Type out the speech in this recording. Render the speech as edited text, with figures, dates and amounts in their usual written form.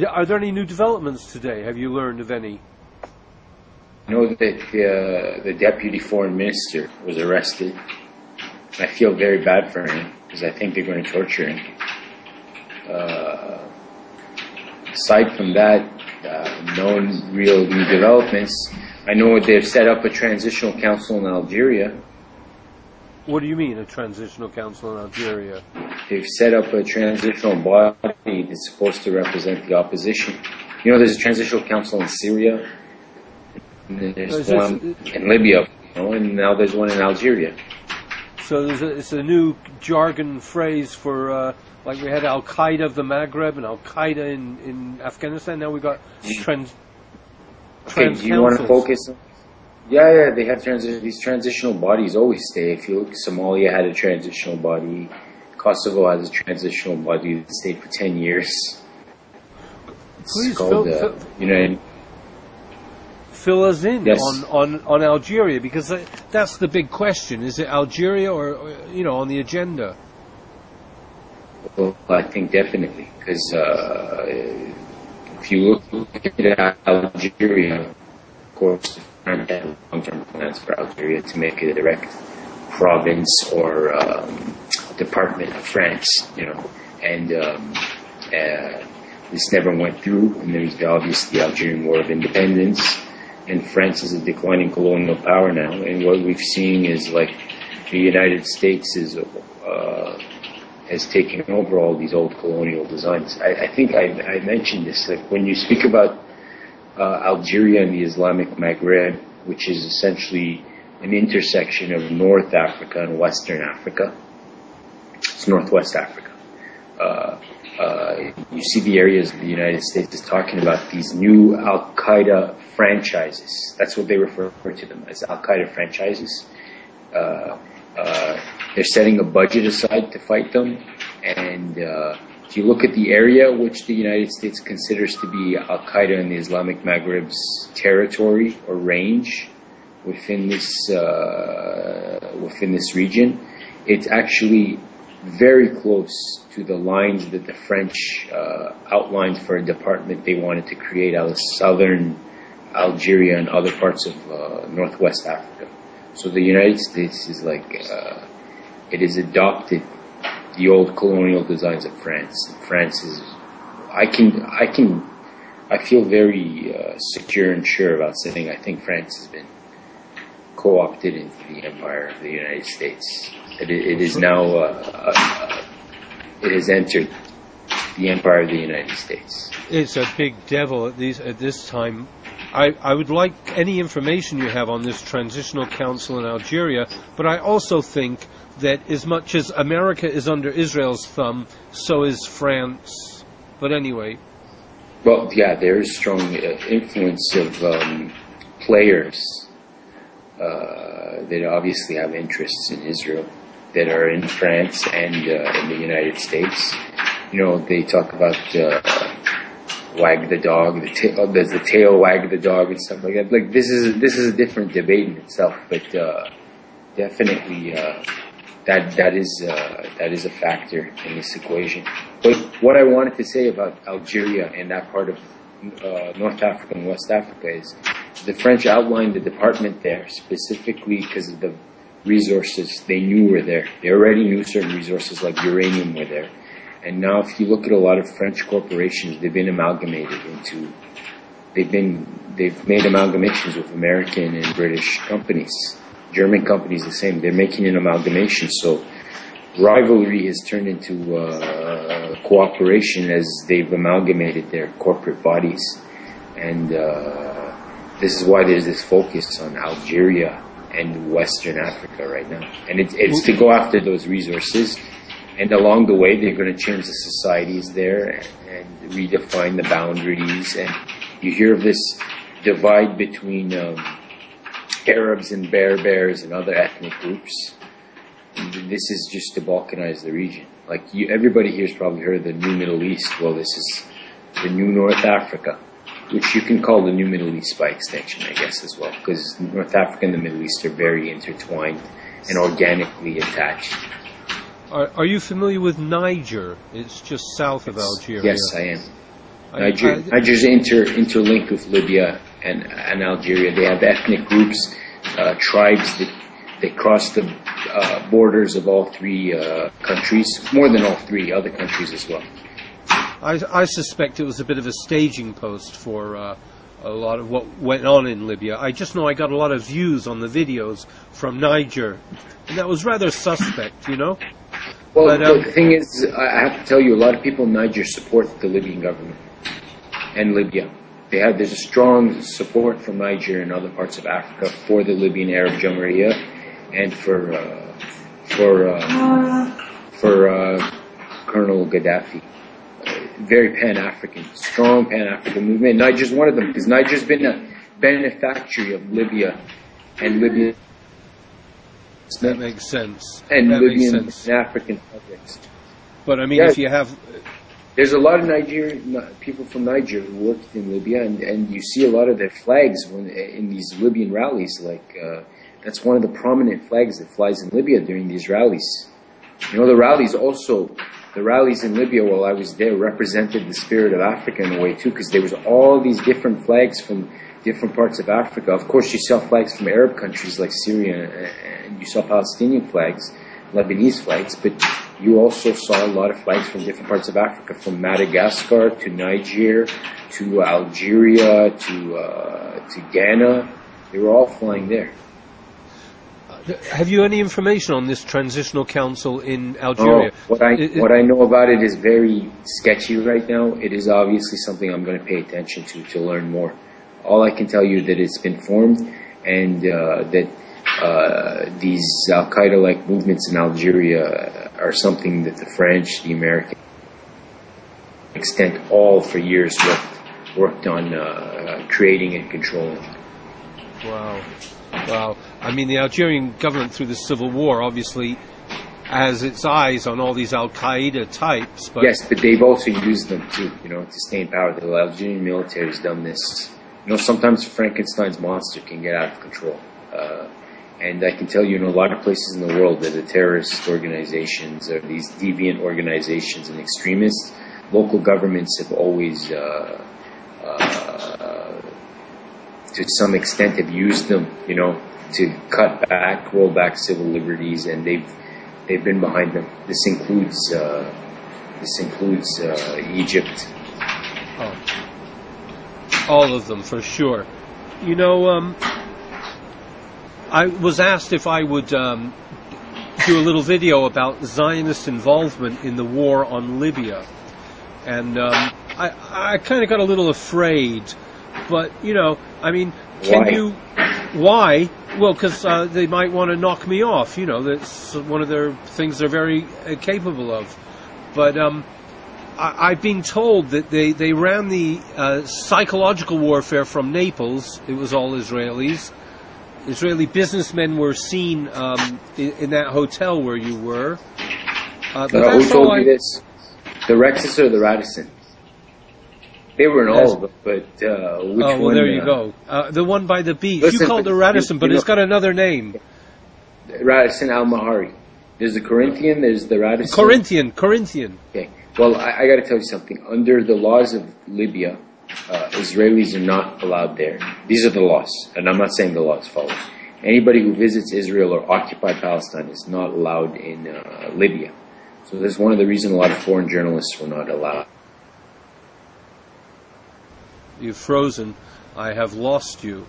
Are there any new developments today? Have you learned of any? I know that the deputy foreign minister was arrested. I feel very bad for him because I think they're going to torture him. Aside from that, no real new developments. I know they've set up a transitional council in Algeria. What do you mean, a transitional council in Algeria? They've set up a transitional body that's supposed to represent the opposition. You know, there's a transitional council in Syria, and there's one in Libya, and now there's one in Algeria. So it's a new jargon phrase for, like we had Al-Qaeda of the Maghreb and Al-Qaeda in Afghanistan. Now we've got trans do you want to focus on? Yeah, they have these transitional bodies always stay. If you look, Somalia had a transitional body. Kosovo has a transitional body that stayed for 10 years. Please fill us in on Algeria, because that's the big question. Is it Algeria or on the agenda? Well, I think definitely, because if you look at Algeria, of course, and have long-term plans for Algeria to make it a direct province or department of France, and this never went through. And there's obviously the Algerian War of Independence, and France is a declining colonial power now. And what we've seen is like the United States has taken over all these old colonial designs. I think I mentioned this. Like when you speak about Algeria and the Islamic Maghreb, which is essentially an intersection of North Africa and Western Africa. It's Northwest Africa. You see the areas the United States is talking about, these new Al-Qaeda franchises. That's what they refer to them as, Al-Qaeda franchises. They're setting a budget aside to fight them, and if you look at the area which the United States considers to be Al-Qaeda and the Islamic Maghreb's territory or range within this region, it's actually very close to the lines that the French outlined for a department they wanted to create out of southern Algeria and other parts of northwest Africa. So the United States is like, it has adopted the old colonial designs of France. France is, I feel very secure and sure about saying I think France has been co-opted into the empire of the United States. It is now, it has entered the empire of the United States. It's a big devil at this time. I would like any information you have on this transitional council in Algeria, but I also think that as much as America is under Israel's thumb, so is France. But anyway. Well, yeah, there is strong influence of players that obviously have interests in Israel that are in France and in the United States. They talk about wag the dog, does the tail wag the dog and stuff like that. Like this is a different debate in itself, but definitely that is a factor in this equation. But what I wanted to say about Algeria and that part of North Africa and West Africa is the French outlined the department there specifically because of the resources they knew were there. They already knew certain resources like uranium were there. And now if you look at a lot of French corporations, they've been amalgamated into, they've made amalgamations with American and British companies. German companies the same. They're making an amalgamation. So rivalry has turned into cooperation as they've amalgamated their corporate bodies. And this is why there's this focus on Algeria and Western Africa right now. And it's to go after those resources. And along the way, they're going to change the societies there and redefine the boundaries. And you hear of this divide between Arabs and Berbers and other ethnic groups. This is just to balkanize the region. Like everybody here's probably heard of the New Middle East. Well, this is the New North Africa, which you can call the New Middle East by extension, I guess, as well, because North Africa and the Middle East are very intertwined and organically attached. Are you familiar with Niger? It's just south of Algeria. Yes, I am. Niger's interlinked with Libya and Algeria. They have ethnic groups, tribes that cross the borders of all three countries, more than all three other countries as well. I suspect it was a bit of a staging post for a lot of what went on in Libya. I just know I got a lot of views on the videos from Niger, and that was rather suspect, you know? Well, but, the thing is, I have to tell you, a lot of people in Niger support the Libyan government and Libya. There's a strong support from Niger and other parts of Africa for the Libyan Arab Jamahiriya and for Colonel Gaddafi. Very Pan-African, strong Pan-African movement. Niger's one of them because Niger's been a beneficiary of Libya and Libya. That makes sense. And that Libyan makes sense. and African projects. But I mean, if you have, there's a lot of Nigerian people from Niger who worked in Libya, and you see a lot of their flags in these Libyan rallies. Like that's one of the prominent flags that flies in Libya during these rallies. You know, the rallies in Libya while I was there represented the spirit of Africa in a way too, because there was all these different flags from different parts of Africa. Of course, you saw flags from Arab countries like Syria, and you saw Palestinian flags, Lebanese flags, but you also saw a lot of flags from different parts of Africa, from Madagascar to Niger to Algeria to Ghana. They were all flying there. Have you any information on this transitional council in Algeria? What I know about it is very sketchy right now. It is obviously something I'm going to pay attention to learn more. All I can tell you that it's been formed, and that these Al-Qaeda-like movements in Algeria are something that the French, the Americans, extent all for years worked on creating and controlling. Wow. I mean, the Algerian government, through the civil war, obviously has its eyes on all these Al-Qaeda types. But yes, but they've also used them too, to stay in power. The Algerian military has done this. Sometimes Frankenstein's monster can get out of control. And I can tell you, in a lot of places in the world, that the terrorist organizations or these deviant organizations and extremists, local governments have always, to some extent, have used them, to roll back civil liberties, and they've been behind them. This includes Egypt. Oh. All of them, for sure. I was asked if I would do a little video about Zionist involvement in the war on Libya. And I kind of got a little afraid. But, Why? Well, because they might want to knock me off. That's one of their things they're very capable of. But I've been told that they ran the psychological warfare from Naples. It was all Israelis. Israeli businessmen were seen in that hotel where you were. Who told you this? The Rexus or the Radisson? They were in all of them, but which one? Oh, well, there you go. The one by the beach. Listen, you called it Radisson, but it's got another name. Radisson Al-Mahari. There's the Corinthian, there's the Radisson. Corinthian. Okay. Well, I got to tell you something. Under the laws of Libya, Israelis are not allowed there. These are the laws, and I'm not saying the laws follow. Anybody who visits Israel or occupied Palestine is not allowed in Libya. So that's one of the reasons a lot of foreign journalists were not allowed. You've frozen. I have lost you.